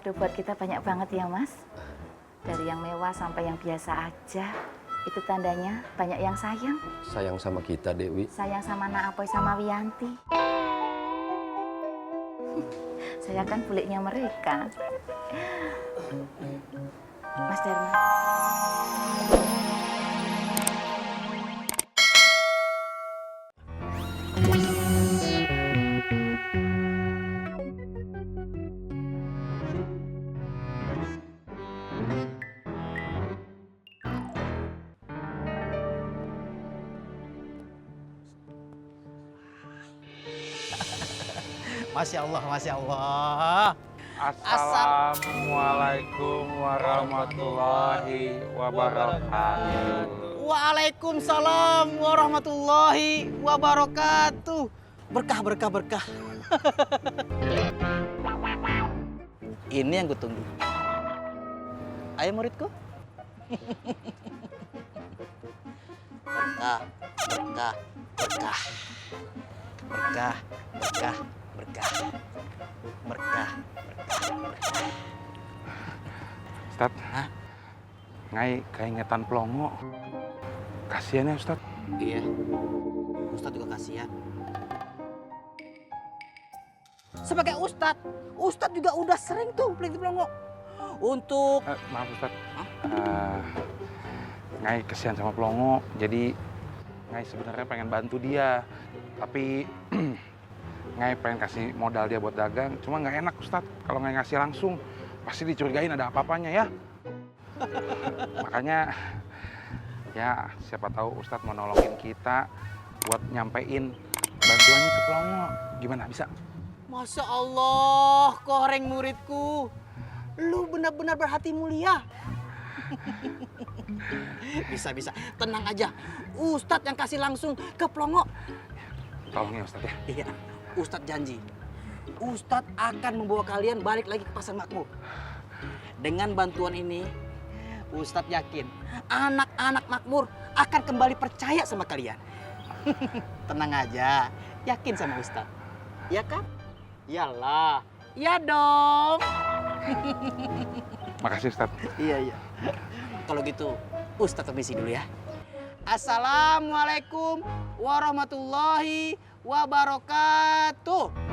Kado buat kita banyak banget ya, Mas. Dari yang mewah sampai yang biasa aja. Itu tandanya banyak yang sayang. Sayang sama kita, Dewi. Sayang sama Nak Apoy sama Wiyanti. Saya kan buliknya mereka. Mas Dharma. Masya Allah, Masya Allah. Assalamualaikum warahmatullahi wabarakatuh. Waalaikumsalam warahmatullahi wabarakatuh. Berkah, berkah, berkah. Ini yang gue tunggu. Ayo muridku. Berkah, berkah, berkah. Berkah, berkah, berkah. Berkah, berkah, berkah. Ustad, Hah? ngai keingetan pelongo. Kasian ya Ustad. Iya. Ustadz juga kasihan. Sebagai Ustadz, Ustadz juga udah sering tuh peliti pelongo. Untuk Maaf Ustad. Hah? Ngai kasihan sama pelongo. Jadi ngai sebenarnya pengen bantu dia. Tapi ngai pengen kasih modal dia buat dagang. Cuma nggak enak Ustad kalau ngai ngasih langsung. Pasti dicurigain ada apa-apanya ya. Makanya ya siapa tahu Ustadz mau nolongin kita buat nyampein bantuannya ke pelongo. Gimana bisa? Masya Allah, koreng muridku. Lu benar-benar berhati mulia. Bisa, bisa. Tenang aja. Ustadz yang kasih langsung ke pelongo. Tolong ya Ustadz ya. Iya, Ustadz janji. Ustadz akan membawa kalian balik lagi ke pasar makmur. Dengan bantuan ini, Ustadz yakin anak-anak makmur akan kembali percaya sama kalian. Tenang aja, yakin sama Ustadz. Ya kan? Iyalah, ya dong. Makasih Ustadz. Iya, iya. Kalau gitu, Ustadz permisi dulu ya. Assalamualaikum warahmatullahi wabarakatuh.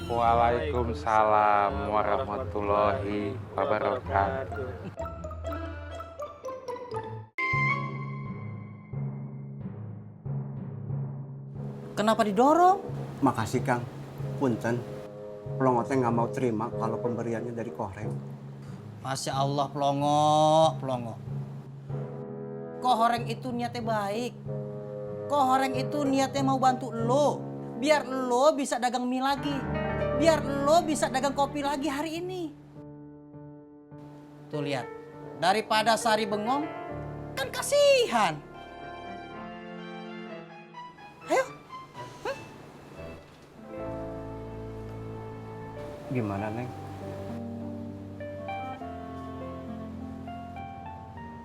Waalaikumsalam warahmatullahi wabarakatuh. Kenapa didorong? Makasih Kang, punten. Pelongo teh nggak mau terima kalau pemberiannya dari Koreng. Masya Allah, pelongo, pelongo. Kohoreng itu niatnya baik. Kohoreng itu niatnya mau bantu lo. Biar lo bisa dagang mie lagi. Biar lo bisa dagang kopi lagi hari ini. Tuh lihat, daripada sari bengong, kan kasihan. Ayo. Gimana Neng?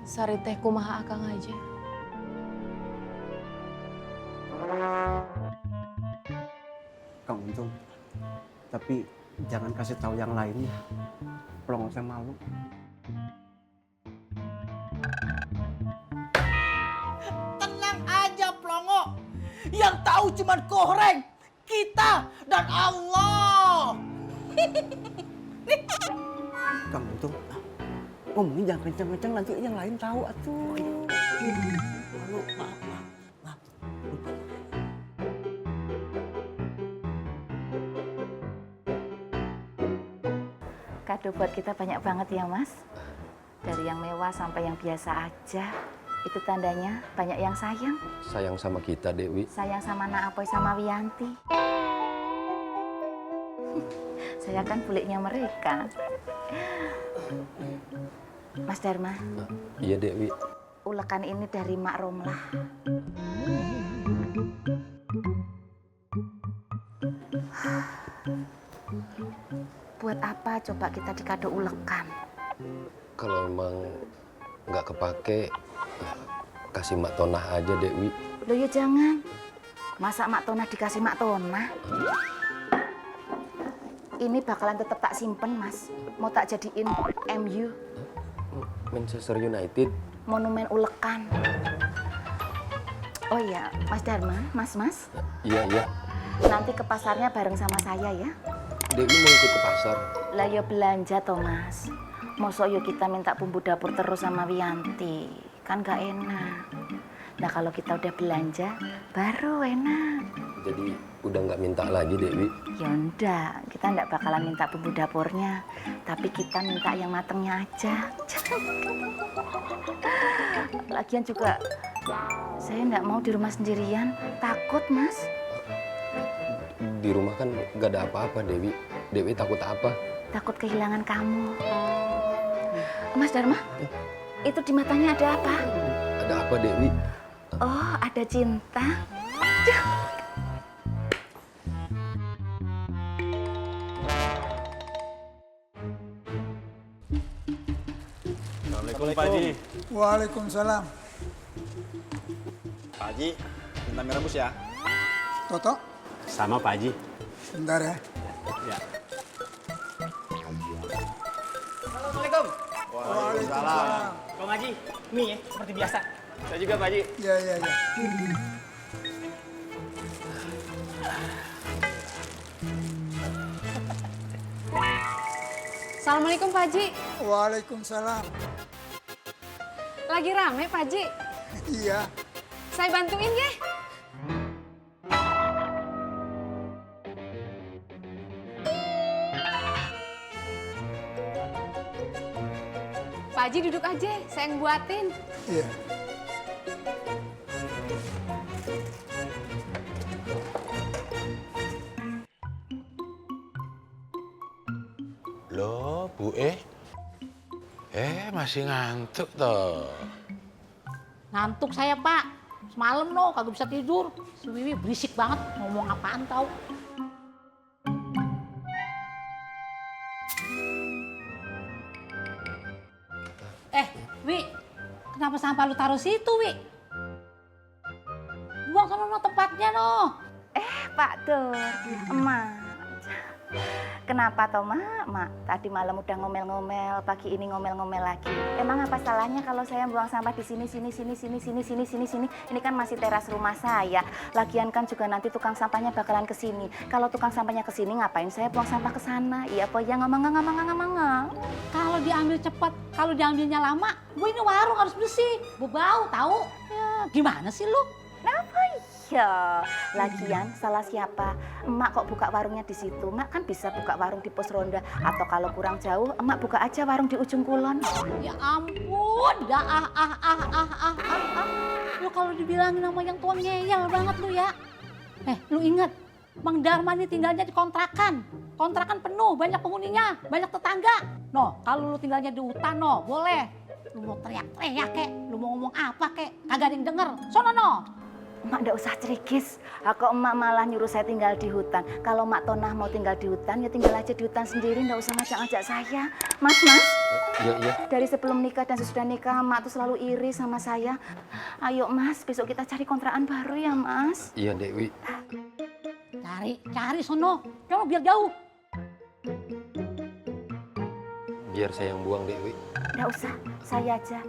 Sari teh kumaha akang aja. Kang Untung. Tapi jangan kasih tahu yang lainnya. Pelongo teh malu. Tenang aja, pelongo. Yang tahu cuman Kohoreng, kita, dan Allah. Kang Untung. Ngomongin jangan kenceng-kenceng nanti yang lain tahu atuh. Malu, maaf, maaf, maaf. Lupa. Kado buat kita banyak banget ya, Mas. Dari yang mewah sampai yang biasa aja. Itu tandanya banyak yang sayang. Sayang sama kita, Dewi. Sayang sama Nak Apoy sama Wiyanti. Saya kan buliknya mereka. Mas Dharma, Iya, Dewi. ulekan ini dari Mak Romlah. Buat apa coba kita dikado ulekan? Kalau emang nggak kepake, kasih Mak Tonah aja, Dewi. Loh ya jangan. Masa Mak Tonah dikasih Mak Tonah? Ini bakalan tetap tak simpen, Mas. Mau tak jadiin MU, Manchester United. monumen ulekan. Oh iya, Mas Dharma, Mas. Iya, iya. Nanti ke pasarnya bareng sama saya ya. Dewi mau ikut ke pasar. Lah yo belanja toh, Mas. Mosok yo kita minta bumbu dapur terus sama Wianti. Kan gak enak. Nah kalau kita udah belanja, baru enak. Jadi udah nggak minta lagi, Dewi. Ya ndak, kita ndak bakalan minta bumbu dapurnya. Tapi kita minta yang matengnya aja. Lagian juga, saya ndak mau di rumah sendirian. Takut, Mas. Di rumah kan nggak ada apa-apa, Dewi. Dewi takut apa? Takut kehilangan kamu. Mas Dharma, itu di matanya ada apa? Ada apa, Dewi? Oh, ada cinta. Assalamualaikum Pak Haji. Waalaikumsalam. Pak Haji, minta mie rebus ya. Toto, Sama Pak Haji. bentar ya. Ya. Assalamualaikum. Waalaikumsalam. Bang Haji, mie ya, seperti biasa. Saya juga Pak Haji. Ya, ya, ya. Assalamualaikum Pak Haji. Waalaikumsalam. Lagi rame Pak Haji. Iya. Saya bantuin ya. Pak Haji duduk aja, saya yang buatin. Iya. Loh, Bu masih ngantuk toh. Ngantuk saya, Pak. Semalam no, kagak bisa tidur. Si Wiwi berisik banget, ngomong apaan tau. Wi, kenapa sampah lu taruh situ, Wi? Buang sana no tempatnya no. Pak Dur, emak. Kenapa toh, Mak? Tadi malam udah ngomel-ngomel, pagi ini ngomel-ngomel lagi. Emang apa salahnya kalau saya buang sampah di sini? Ini kan masih teras rumah saya. Lagian kan juga nanti tukang sampahnya bakalan ke sini. Kalau tukang sampahnya ke sini, ngapain saya buang sampah ke sana? Iya apa ya, ngomong. Kalau diambil cepat, kalau diambilnya lama, gue ini warung harus bersih. Bau tahu? Ya, gimana sih lu? Kenapa ya? Lagian salah siapa? Emak kok buka warungnya di situ? Emak kan bisa buka warung di pos ronda. Atau kalau kurang jauh, emak buka aja warung di ujung kulon. Ya ampun, dah Lu kalau dibilangin sama yang tua ngeyel banget lu ya. Lu inget, Mang Dharma ini tinggalnya di kontrakan. Kontrakan penuh, banyak penghuninya, banyak tetangga. No, kalau lu tinggalnya di hutan, no, boleh. Lu mau teriak-teriak kek, lu mau ngomong apa kek, kagak ada yang denger. Sono no. Emak ndak usah cerigis. Kok emak malah nyuruh saya tinggal di hutan. Kalau Mak Tonah mau tinggal di hutan, ya tinggal aja di hutan sendiri. Ndak usah ngajak-ngajak saya. Mas. Iya. Dari sebelum nikah dan sesudah nikah, Mak tuh selalu iri sama saya. Ayo Mas, besok kita cari kontrakan baru ya Mas. Iya, Dewi. Cari sono. Jangan biar jauh. Biar saya yang buang, Dewi. Nggak usah, saya aja.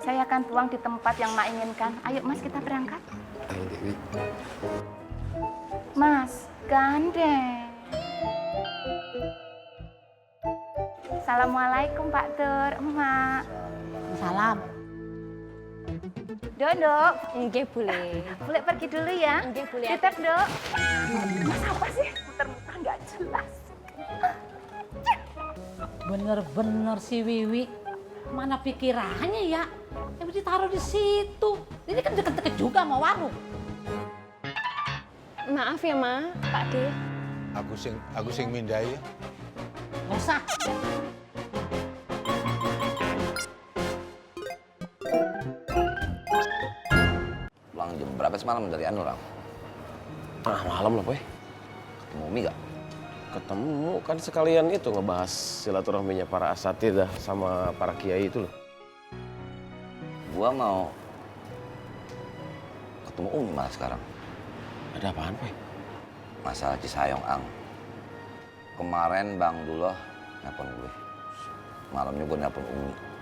Saya akan buang di tempat yang Mak inginkan. Ayo Mas, kita berangkat. Ayo, Dewi. Mas, gandeng. Assalamualaikum Pak Tur, Emak. Salam. Dok. Enggak boleh. Boleh pergi dulu ya? Enggak boleh. Titip, Dok. Mas apa sih? Muter-muter nggak jelas. Bener-bener si Wiwi. Mana pikirannya ya? Yang ditaruh di situ. Ini kan deket-deket juga sama warung. Maaf ya, Ma, Pak De. Aku sing mindai. Gak usah. Pulang jam berapa semalam dari Anu, Ram? Tengah malam lah, Boy. Ketemu Umi gak? Ketemu kan sekalian itu ngebahas silaturahminya para asatidzah sama para kiai itu loh. Gua mau ketemu Umi malah sekarang. Ada apaan, Boy? Masalah Cisayong, Ang. Kemarin Bang Dullah nelpon gue. Malamnya gue nelpon Umi.